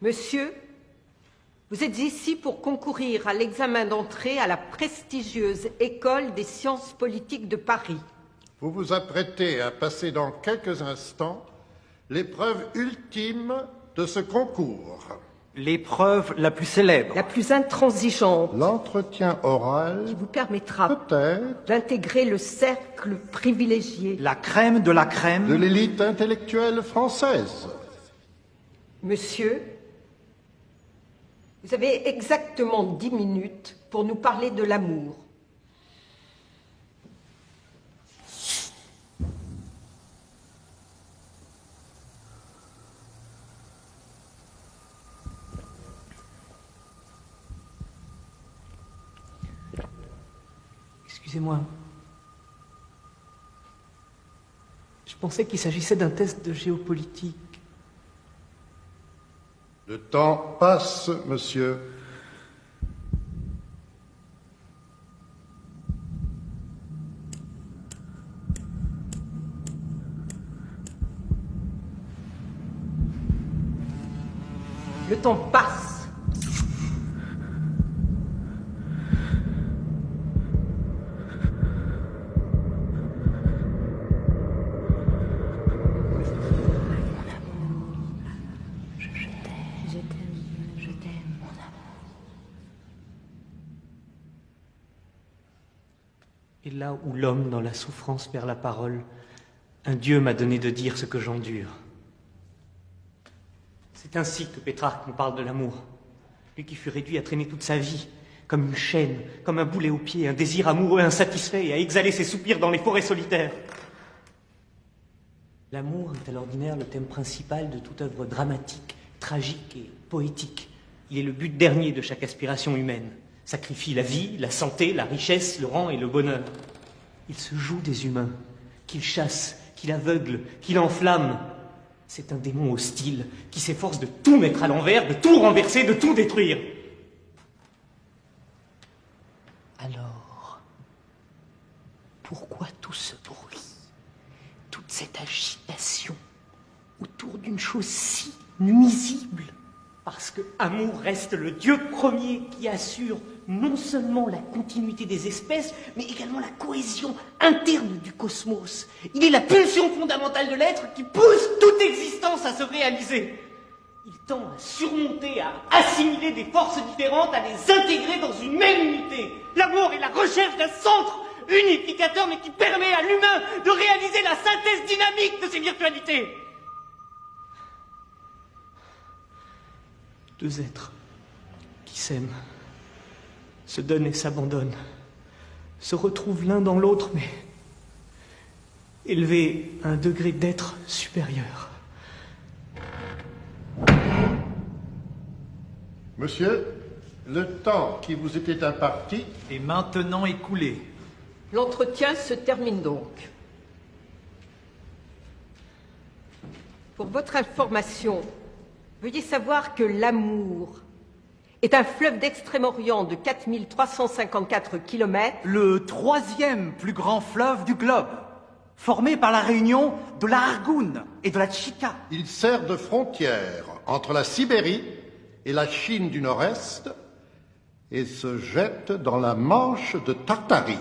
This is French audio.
Monsieur, vous êtes ici pour concourir à l'examen d'entrée à la prestigieuse École des sciences politiques de Paris. Vous vous apprêtez à passer dans quelques instants l'épreuve ultime de ce concours. L'épreuve la plus célèbre. La plus intransigeante. L'entretien oral qui vous permettra peut-être d'intégrer le cercle privilégié. La crème de la crème. De l'élite intellectuelle française. Monsieur, vous avez exactement 10 minutes pour nous parler de l'amour. Excusez-moi. Je pensais qu'il s'agissait d'un test de géopolitique. Le temps passe, monsieur. Le temps passe. Et là où l'homme, dans la souffrance, perd la parole, un Dieu m'a donné de dire ce que j'endure. C'est ainsi que Pétrarque nous parle de l'amour. Lui qui fut réduit à traîner toute sa vie, comme une chaîne, comme un boulet au pied, un désir amoureux insatisfait et à exhaler ses soupirs dans les forêts solitaires. L'amour est à l'ordinaire le thème principal de toute œuvre dramatique, tragique et poétique. Il est le but dernier de chaque aspiration humaine. Sacrifie la vie, la santé, la richesse, le rang et le bonheur. Il se joue des humains, qu'il chasse, qu'il aveugle, qu'il enflamme. C'est un démon hostile qui s'efforce de tout mettre à l'envers, de tout renverser, de tout détruire. Alors, pourquoi tout ce bruit, toute cette agitation autour d'une chose si nuisible? Parce que amour reste le Dieu premier qui assure non seulement la continuité des espèces, mais également la cohésion interne du cosmos. Il est la pulsion fondamentale de l'être qui pousse toute existence à se réaliser. Il tend à surmonter, à assimiler des forces différentes, à les intégrer dans une même unité. L'amour est la recherche d'un centre unificateur, mais qui permet à l'humain de réaliser la synthèse dynamique de ses virtualités. Deux êtres qui s'aiment, se donnent et s'abandonnent, se retrouvent l'un dans l'autre, mais élevés à un degré d'être supérieur. Monsieur, le temps qui vous était imparti est maintenant écoulé. L'entretien se termine donc. Pour votre information, veuillez savoir que l'amour est un fleuve d'Extrême-Orient de 4354 km. Le troisième plus grand fleuve du globe, formé par la réunion de la Argoun et de la Tchika. Il sert de frontière entre la Sibérie et la Chine du Nord-Est et se jette dans la Manche de Tartarie.